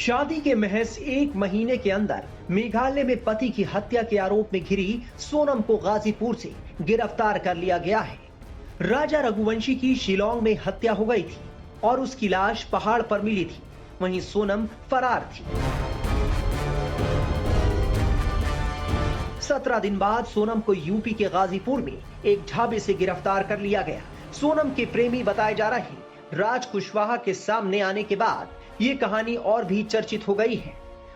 शादी के महज एक महीने के अंदर मेघालय में पति की हत्या के आरोप में घिरी सोनम को गाजीपुर से गिरफ्तार कर लिया गया है। राजा रघुवंशी की शिलांग में हत्या हो गई थी और उसकी लाश पहाड़ पर मिली थी। वहीं सोनम फरार थी। 17 दिन बाद सोनम को यूपी के गाजीपुर में एक ढाबे से गिरफ्तार कर लिया गया। सोनम के प्रेमी बताए जा रहे राज कुशवाहा के सामने आने के बाद ये कहानी और भी चर्चित हो गई है।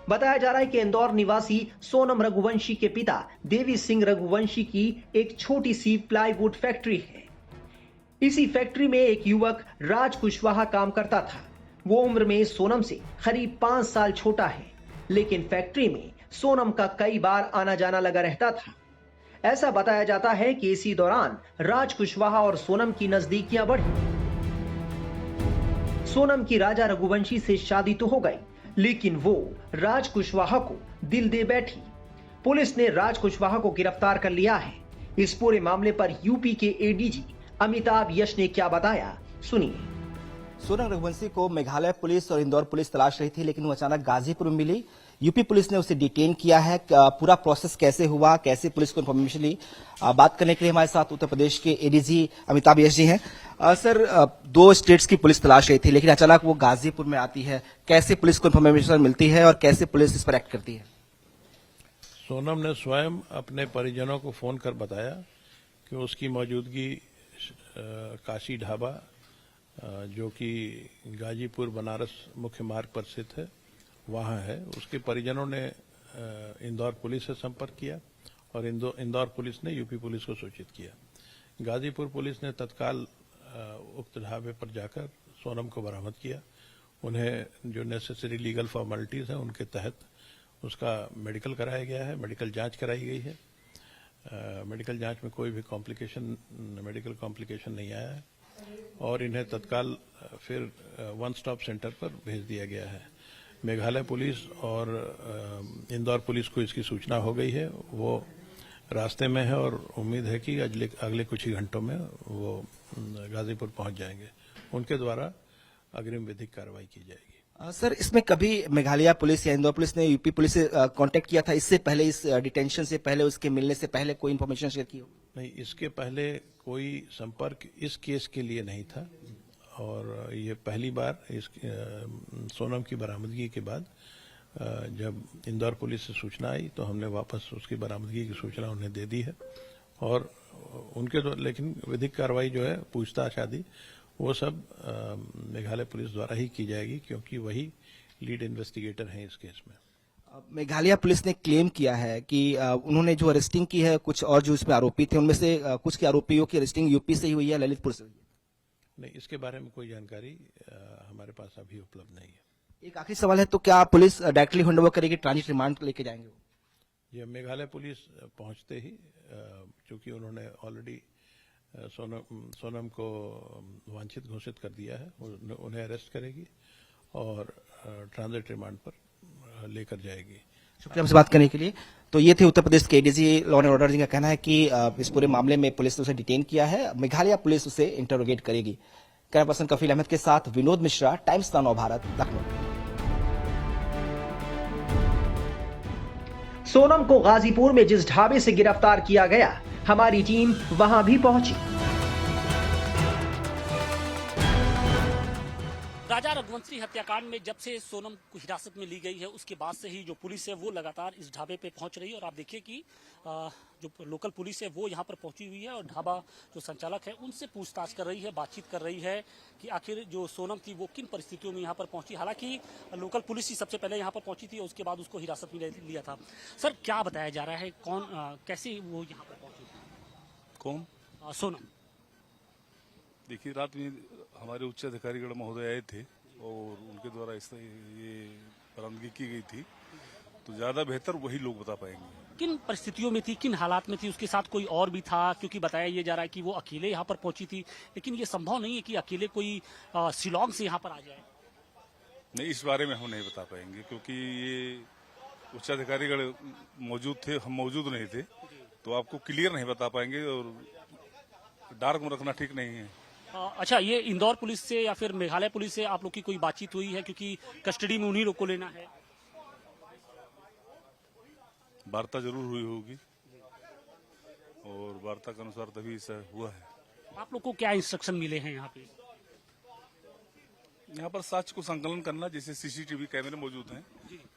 बताया जा रहा है कि इंदौर निवासी सोनम रघुवंशी के पिता देवी सिंह रघुवंशी की एक छोटी सी प्लाईवुड फैक्ट्री है। इसी फैक्ट्री में एक युवक राज कुशवाहा काम करता था। वो उम्र में सोनम से करीब 5 साल छोटा है, लेकिन फैक्ट्री में सोनम का कई बार आना जाना लगा रहता था। ऐसा बताया जाता है कि इसी दौरान राज कुशवाहा और सोनम की नजदीकियां बढ़ी। सोनम की राजा रघुवंशी से शादी तो हो गई, लेकिन वो राज कुशवाहा को दिल दे बैठी। पुलिस ने राज कुशवाहा को गिरफ्तार कर लिया है। इस पूरे मामले पर यूपी के एडीजी अमिताभ यश ने क्या बताया, सुनिए। सोनम रघुवंशी को मेघालय पुलिस और इंदौर पुलिस तलाश रही थी, लेकिन वो अचानक गाजीपुर में मिली। यूपी पुलिस ने उसे डिटेन किया है। पूरा प्रोसेस कैसे हुआ, कैसे पुलिस को इन्फॉर्मेशन ली, बात करने के लिए हमारे साथ उत्तर प्रदेश के एडीजी अमिताभ यश जी हैं। सर, 2 स्टेट्स की पुलिस तलाश रही थी, लेकिन अचानक वो गाजीपुर में आती है। कैसे पुलिस को इन्फॉर्मेशन मिलती है और कैसे पुलिस इस पर एक्ट करती है? सोनम ने स्वयं अपने परिजनों को फोन कर बताया कि उसकी मौजूदगी काशी ढाबा, जो कि गाजीपुर बनारस मुख्य मार्ग पर स्थित है, वहां है। उसके परिजनों ने इंदौर पुलिस से संपर्क किया और इंदौर पुलिस ने यूपी पुलिस को सूचित किया। गाजीपुर पुलिस ने तत्काल उक्त ढाबे पर जाकर सोनम को बरामद किया। उन्हें जो नेसेसरी लीगल फॉर्मेलिटीज हैं उनके तहत उसका मेडिकल कराया गया है, मेडिकल जांच कराई गई है। मेडिकल जांच में कोई भी मेडिकल कॉम्प्लिकेशन नहीं आया है और इन्हें तत्काल फिर वन स्टॉप सेंटर पर भेज दिया गया है। मेघालय पुलिस और इंदौर पुलिस को इसकी सूचना हो गई है। वो रास्ते में है और उम्मीद है कि अगले कुछ ही घंटों में वो गाजीपुर पहुंच जाएंगे। उनके द्वारा अग्रिम विधिक कार्रवाई की जाएगी। सर, इसमें कभी मेघालय पुलिस या इंदौर पुलिस ने यूपी पुलिस से कांटेक्ट किया था इससे पहले, इस डिटेंशन से पहले, उसके मिलने से पहले कोई इन्फॉर्मेशन शेयर की हो? नहीं, इसके पहले कोई संपर्क इस केस के लिए नहीं था और ये पहली बार इस सोनम की बरामदगी के बाद जब इंदौर पुलिस से सूचना आई तो हमने वापस उसकी बरामदगी की सूचना उन्हें दे दी है और उनके लेकिन विधिक कार्रवाई जो है, पूछताछ आदि, वो सब मेघालय पुलिस द्वारा ही की जाएगी, क्योंकि वही लीड इन्वेस्टिगेटर हैं इस केस में। मेघालय पुलिस ने क्लेम किया है कि उन्होंने जो अरेस्टिंग की है, कुछ और जो इसमें आरोपी थे उनमें से कुछ के आरोपियों की अरेस्टिंग यूपी से ही हुई है, ललितपुर से हुई है। नहीं, इसके बारे में कोई जानकारी हमारे पास अभी उपलब्ध नहीं है। एक आखिरी सवाल है, तो क्या पुलिस डायरेक्टली हैंडओवर करेगी, ट्रांजिट रिमांड लेके जाएंगे? ये मेघालय पुलिस पहुंचते ही, चूंकि उन्होंने ऑलरेडी सोनम को वांछित घोषित कर दिया है, उन्हें अरेस्ट करेगी और ट्रांजिट रिमांड पर लेकर जाएगी। शुक्रिया हमसे बात करने के लिए। तो ये थे उत्तर प्रदेश के एडीजी लॉ एंड ऑर्डर जी का कहना है कि इस पूरे मामले में पुलिस ने उसे डिटेन किया है, मेघालय पुलिस उसे इंटरोगेट करेगी। कैमरा पर्सन कफील अहमद के साथ विनोद मिश्रा, टाइम्स नाउ भारत, लखनऊ। सोनम को गाजीपुर में जिस ढाबे से गिरफ्तार किया गया, हमारी टीम वहां भी पहुंची। राजा रघुवंशी हत्याकांड में जब से सोनम को हिरासत में ली गई है, उसके बाद से ही जो पुलिस है वो लगातार इस ढाबे पे पहुंच रही है और आप देखिए कि जो लोकल पुलिस है वो यहाँ पर पहुंची हुई है और ढाबा जो संचालक है उनसे पूछताछ कर रही है, बातचीत कर रही है कि आखिर जो सोनम थी वो किन परिस्थितियों में यहाँ पर पहुंची। हालांकि लोकल पुलिस ही सबसे पहले यहाँ पर पहुंची थी और उसके बाद उसको हिरासत में लिया था। सर, क्या बताया जा रहा है, कौन कैसे वो यहाँ पर पहुंची? कौन? सोनम। देखिए, रात में हमारे उच्च अधिकारीगण महोदय आए थे और उनके द्वारा ये बरामदगी की गई थी, तो ज्यादा बेहतर वही लोग बता पाएंगे किन परिस्थितियों में थी, किन हालात में थी, उसके साथ कोई और भी था, क्योंकि बताया ये जा रहा है कि वो अकेले यहाँ पर पहुंची थी, लेकिन ये संभव नहीं है कि अकेले कोई शिलांग से यहाँ पर आ जाए। नहीं, इस बारे में हम नहीं बता पाएंगे क्योंकि ये उच्च अधिकारीगण मौजूद थे, हम मौजूद नहीं थे, तो आपको क्लियर नहीं बता पाएंगे और डार्क में रखना ठीक नहीं है। अच्छा, ये इंदौर पुलिस से या फिर मेघालय पुलिस से आप लोग की कोई बातचीत हुई है, क्योंकि कस्टडी में उन्हीं लोग को लेना है? वार्ता जरूर हुई होगी और वार्ता के अनुसार तभी ऐसा हुआ है। आप लोग को क्या इंस्ट्रक्शन मिले हैं यहाँ पे? यहाँ पर साक्ष्य को संकलन करना, जैसे सीसीटीवी कैमरे मौजूद हैं,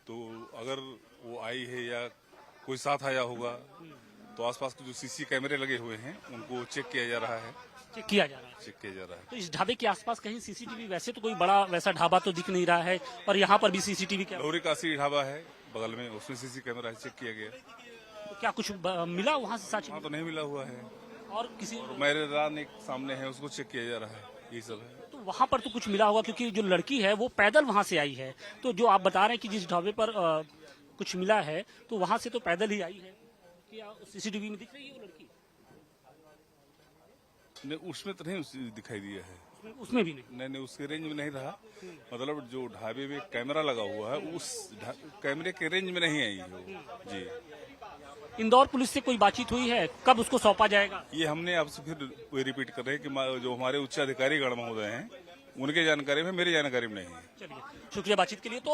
तो अगर वो आई है या कोई साथ आया होगा तो आसपास के जो सीसी कैमरे लगे हुए हैं उनको चेक किया जा रहा है। चेक किया जा रहा है। चेक किया जा रहा है। तो इस ढाबे के आसपास कहीं सीसीटीवी, वैसे तो कोई बड़ा वैसा ढाबा तो दिख नहीं रहा है, और यहाँ पर भी सीसीटीवी कैमरा, लौरी काशी ढाबा है बगल में, उसमें सीसी कैमरा है, चेक किया गया। तो क्या कुछ मिला वहाँ से साक्ष्य? वहाँ तो नहीं मिला हुआ है। और किसी और मैरिदान एक सामने है, उसको चेक किया जा रहा है। ये सब है। तो वहाँ पर तो कुछ मिला होगा, क्योंकि जो लड़की है वो पैदल वहाँ से आई है। तो जो आप बता रहे हैं कि जिस ढाबे पर कुछ मिला है, तो वहाँ से तो पैदल ही आई है। क्या सीसीटीवी में दिख रही है वो लड़की? नहीं, उसमें तो नहीं दिखाई दिया है। उसमें भी नहीं। नहीं, उसके रेंज में नहीं रहा। मतलब जो ढाबे में कैमरा लगा हुआ है उस कैमरे के रेंज में नहीं आई है वो। जी। इंदौर पुलिस से कोई बातचीत हुई है? कब उसको सौंपा जाएगा? ये हमने आपसे फिर रिपीट कर रहे हैं कि जो हमारे उच्च अधिकारी गण महोदय हैं उनके जानकारी में, मेरी जानकारी में नहीं है। चलिए, शुक्रिया बातचीत के लिए। तो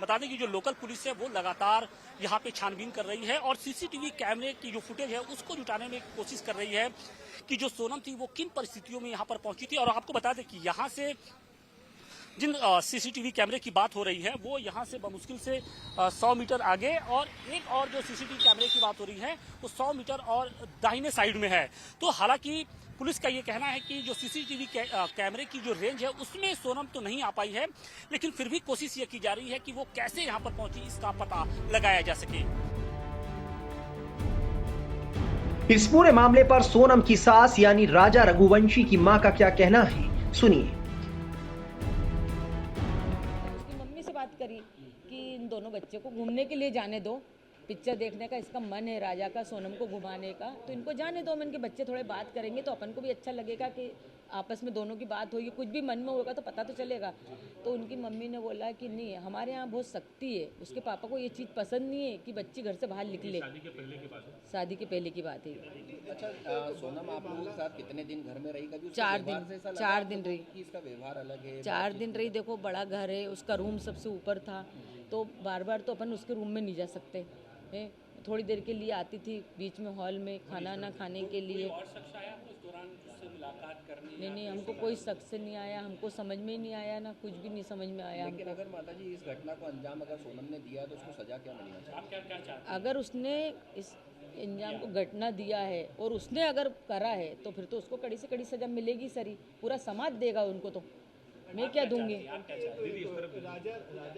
बता दें कि जो लोकल पुलिस है वो लगातार यहाँ पे छानबीन कर रही है और सीसीटीवी कैमरे की जो फुटेज है उसको जुटाने में कोशिश कर रही है कि जो सोनम थी वो किन परिस्थितियों में यहाँ पर पहुंची थी। और आपको बता दें कि यहाँ से जिन सीसीटीवी कैमरे की बात हो रही है वो यहाँ से बमुश्किल से 100 मीटर आगे, और एक और जो सीसीटीवी कैमरे की बात हो रही है वो 100 मीटर और दाहिने साइड में है। तो हालांकि पुलिस का ये कहना है कि जो सीसीटीवी कैमरे की जो रेंज है उसमें सोनम तो नहीं आ पाई है, लेकिन फिर भी कोशिश ये की जा रही है कि वो कैसे यहाँ पर पहुंची इसका पता लगाया जा सके। इस पूरे मामले पर सोनम की सास यानी राजा रघुवंशी की मां का क्या कहना है, सुनिए। उसकी मम्मी से बात करी कि इन दोनों बच्चे को घूमने के लिए जाने दो, पिक्चर देखने का इसका मन है राजा का, सोनम को घुमाने का, तो इनको जाने दो। इनके बच्चे थोड़े बात करेंगे तो अपन को भी अच्छा लगेगा कि आपस में दोनों की बात होगी, कुछ भी मन में होगा तो पता तो चलेगा। तो उनकी मम्मी ने बोला कि नहीं, हमारे यहाँ बहुत सख्ती है, उसके पापा को ये चीज़ पसंद नहीं है कि बच्ची घर से बाहर निकले। शादी के पहले की बात है? शादी के पहले की बात है। अच्छा, सोनम आप लोगों के साथ कितने दिन घर में रही? कभी 4 दिन रही। इसका व्यवहार अलग है। 4 दिन रही। देखो, बड़ा घर है, उसका रूम सबसे ऊपर था, तो बार बार तो अपन उसके रूम में नहीं जा सकते हैं। थोड़ी देर के लिए आती थी बीच में हॉल में खाना ना खाने के लिए। नहीं, हमको कोई शख्स नहीं आया, हमको समझ में ही नहीं आया ना, कुछ भी नहीं समझ में आया। लेकिन अगर माता जी इस घटना को अंजाम अगर सोनम ने दिया तो उसको सजा क्या मिलना चाहिए? आप क्या चाहते हैं? अगर उसने इस अंजाम को घटना दिया है और उसने अगर करा है तो फिर तो उसको कड़ी से कड़ी सजा मिलेगी सर ही। पूरा समाज देगा उनको, तो मैं क्या दूंगी। राजा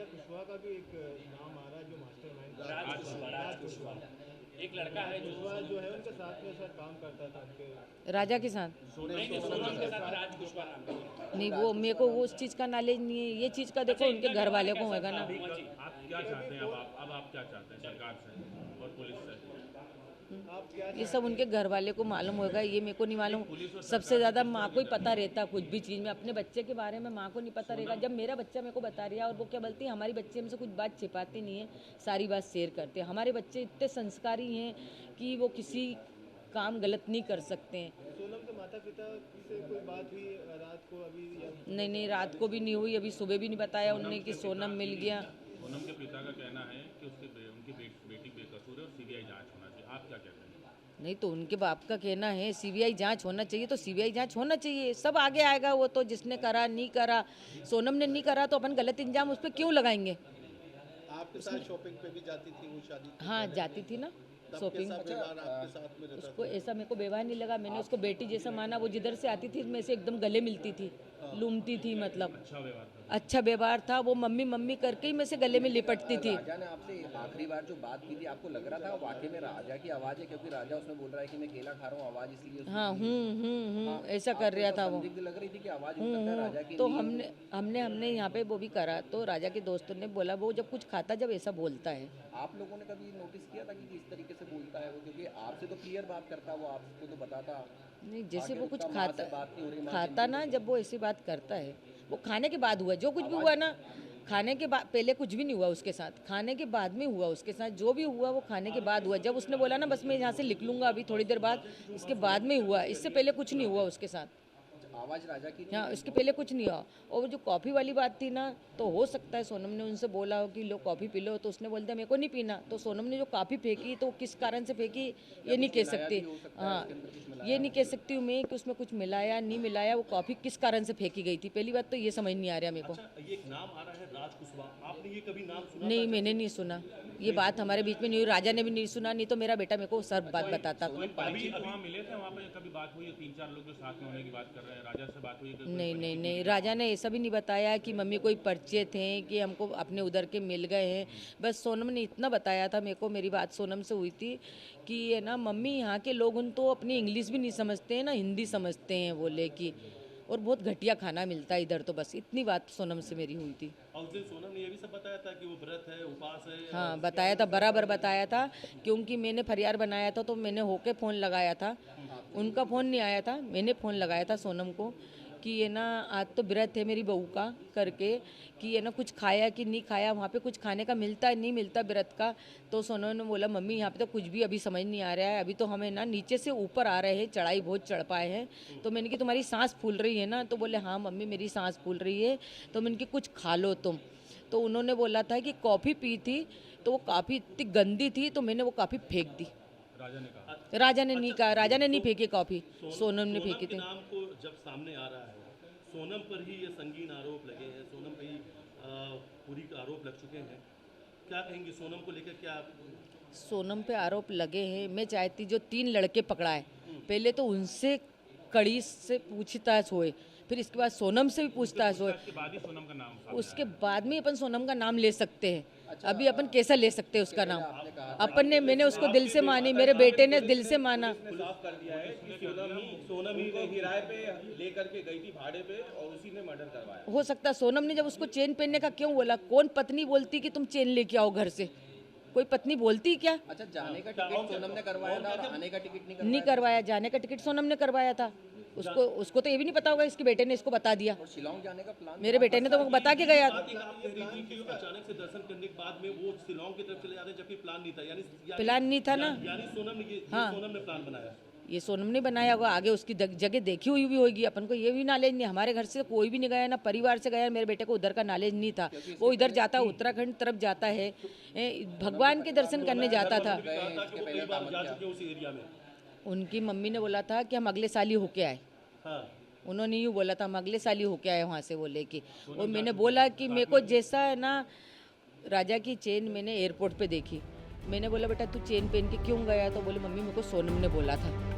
कुशवाहा का भी एक नाम आ रहा है, जो मास्टरमाइंड राज कुशवाहा, एक लड़का है जो है उनके साथ में सर काम करता था उनके राजा के साथ। नहीं, वो मेरे को वो उस चीज़ का नॉलेज नहीं है। ये चीज़ का देखो उनके घर वाले को होगा ना। आप क्या चाहते हैं? अब आप क्या चाहते हैं सरकार से और पुलिस से? ये सब उनके घर वाले को मालूम होगा, ये मेरे को नहीं मालूम। सबसे ज़्यादा माँ को ही पता रहता कुछ भी चीज़ में। अपने बच्चे के बारे में माँ को नहीं पता रहेगा। जब मेरा बच्चा मेरे को बता रहा है, और वो क्या बोलती है, हमारी बच्चे हमसे कुछ बात छिपाती नहीं है, सारी बात शेयर करते हैं। हमारे बच्चे इतने संस्कारी हैं कि वो किसी काम गलत नहीं कर सकते हैं। सोनम के माता पिता से कोई बात हुई रात को? अभी नहीं, रात को भी नहीं हुई, अभी सुबह भी नहीं बताया उन्होंने कि सोनम मिल गया। सोनम के पिता का कहना है कि उनकी बेटी बेकसूर है और सीबीआई जांच होना चाहिए। आप क्या कहते हैं? नहीं, तो उनके बाप का कहना है सीबीआई जांच होना चाहिए, तो सीबीआई जांच होना चाहिए। सब आगे आएगा, वो तो जिसने करा नहीं करा। सोनम ने नहीं करा तो अपन गलत इंजाम उस पर क्यों लगाएंगे? आपके साथ शॉपिंग पे भी जाती थी वो शादी? हाँ, जाती थी ना शॉपिंग। उसको ऐसा मेरे को व्यवहार नहीं लगा। मैंने उसको बेटी जैसा माना। वो जिधर से आती थी मैं से एकदम गले मिलती थी, लूमती थी, मतलब अच्छा व्यवहार था। वो मम्मी मम्मी करके ही मैं से गले में लिपटती थी। राजा ने आपसे आखिरी बार जो बात की थी, आपको लग रहा था वाकई में राजा की आवाज़ है? क्योंकि राजा उसमें बोल रहा है कि मैं केला खा रहा हूँ, आवाज़ इसलिए। हाँ, ऐसा कर रहा था वो। लग रही थी कि आवाज़ राजा की। तो हमने यहाँ पे वो भी करा, तो राजा के दोस्तों ने बोला वो जब कुछ खाता जब ऐसा बोलता है। आप लोगों ने कभी नोटिस किया था कि किस तरीके से बोलता है वो? क्योंकि आपसे तो क्लियर बात करता, वो आपको तो बताता नहीं। जैसे वो कुछ खाता ना, जब वो ऐसी बात करता है, वो खाने के बाद हुआ जो कुछ भी हुआ ना। खाने के बाद पहले कुछ भी नहीं हुआ उसके साथ, खाने के बाद में हुआ उसके साथ। जो भी हुआ वो खाने के बाद हुआ। जब उसने बोला ना बस मैं यहाँ से लिख लूँगा अभी थोड़ी देर बाद, इसके बाद में हुआ, इससे पहले कुछ नहीं हुआ उसके साथ। आवाज राजा की हाँ, इसके पहले कुछ नहीं हुआ। और जो कॉफ़ी वाली बात थी ना, तो हो सकता है सोनम ने उनसे बोला हो कि लो कॉफ़ी पी लो, तो उसने बोल दिया मेरे को नहीं पीना। तो सोनम ने जो कॉफ़ी फेंकी तो किस कारण से फेंकी ये नहीं कह सकती। हाँ, ये नहीं कह सकती हूँ मैं कि उसमें कुछ मिलाया नहीं मिलाया, वो कॉफ़ी किस कारण से फेंकी गई थी, पहली बात तो ये समझ नहीं आ रहा मेरे को। ये एक नाम आ रहा है राज कुशवाहा, आपने ये कभी नाम सुना? नहीं, मैंने नहीं सुना, ये बात हमारे बीच में नहीं हुई, राजा ने भी नहीं सुना, नहीं तो मेरा बेटा मेरे को सब बात बताता। अभी वहाँ मिले थे, वहाँ पे कभी बात हुई है? 3-4 लोग जो साथ में होने की बात कर रहे हैं, राजा से बात हुई है? नहीं, राजा ने ऐसा भी नहीं बताया कि मम्मी कोई परिचय थे कि हमको अपने उधर के मिल गए हैं। बस सोनम ने इतना बताया था मेरे को, मेरी बात सोनम से हुई थी कि है ना मम्मी यहाँ के लोग उन तो अपनी इंग्लिश भी नहीं समझते हैं ना हिंदी समझते हैं बोले कि, और बहुत घटिया खाना मिलता है इधर, तो बस इतनी बात सोनम से मेरी हुई थी। और उस दिन सोनम ने ये भी सब बताया था कि वो व्रत है, उपास है? हाँ, बताया था, बराबर बताया था, क्योंकि मैंने फरियाद बनाया था तो मैंने होके फ़ोन लगाया था, उनका फ़ोन नहीं आया था, मैंने फ़ोन लगाया था सोनम को कि ये ना आज तो व्रत है मेरी बहू का करके, कि ये ना कुछ खाया कि नहीं खाया, वहाँ पे कुछ खाने का मिलता है नहीं मिलता व्रत का। तो सोनम ने बोला मम्मी यहाँ पे तो कुछ भी अभी समझ नहीं आ रहा है, अभी तो हमें ना नीचे से ऊपर आ रहे हैं, चढ़ाई बहुत चढ़ पाए हैं। तो मैंने कि तुम्हारी सांस फूल रही है ना, तो बोले हाँ मम्मी मेरी सांस फूल रही है। तो मैंने कि कुछ खा लो तुम। तो उन्होंने बोला था कि कॉफ़ी पी थी तो वो काफ़ी इतनी गंदी थी तो मैंने वो काफ़ी फेंक दी। राजा ने कहा? राजा ने नहीं कहा, राजा ने नहीं फेंकी कॉफ़ी, सोनम ने फेंकी थी। नाम को जब सामने आ रहा है, सोनम पर ही ये संगीन आरोप लगे हैं, सोनम पर ही पूरी आरोप लग चुके हैं, क्या कहेंगे सोनम को लेकर? क्या सोनम पे आरोप लगे हैं, मैं चाहती जो 3 लड़के पकड़ाए, पहले तो उनसे कड़ी से पूछताछ होए, फिर इसके बाद सोनम से भी पूछताछ होए, उसके बाद ही सोनम का नाम उसके बाद में अपन सोनम का नाम ले सकते हैं। अभी अपन कैसा ले सकते हैं उसका नाम? अपन ने, मैंने उसको दिल से मानी, मेरे बेटे ने दिल से माना। साफ कर दिया है कि सोनम ही किराए पे लेकर के गई थी भाड़े पे और उसी ने मर्डर करवाया। हो सकता है सोनम ने जब उसको चेन पहनने का क्यों बोला, कौन पत्नी बोलती कि तुम चेन लेके आओ घर से, कोई पत्नी बोलती क्या? अच्छा, जाने का टिकट सोनम ने करवाया था और आने का टिकट नहीं नहीं करवाया, जाने का टिकट सोनम ने करवाया था। उसको तो ये भी नहीं पता होगा, इसके बेटे ने इसको बता दिया। और शिलोंग जाने का प्लान मेरे बेटे ने तो वो बता के गया था। आप कह रही थी कि अचानक से दर्शन करने के बाद में वो शिलोंग की तरफ चले जाते जबकि प्लान नहीं था, प्लान नहीं था ना, यानी सोनम ने हाँ। सोनम ने प्लान बनाया। ये सोनम ने बनाया होगा, आगे उसकी जगह देखी हुई भी होगी, अपन को ये भी नॉलेज नहीं। हमारे घर से कोई भी नहीं गया ना, परिवार से गया, मेरे बेटे को उधर का नॉलेज नहीं था। वो इधर जाता, उत्तराखंड तरफ जाता है, भगवान के दर्शन करने जाता था। उस एरिया में उनकी मम्मी ने बोला था कि हम अगले साल ही होके आए, उन्होंने यूँ बोला था हम अगले साल ही होके आए वहाँ से, वो लेके। और मैंने बोला कि मेरे को जैसा है ना, राजा की चेन मैंने एयरपोर्ट पे देखी, मैंने बोला बेटा तू चेन पहन के क्यों गया? तो बोले मम्मी मेरे को सोनम ने बोला था।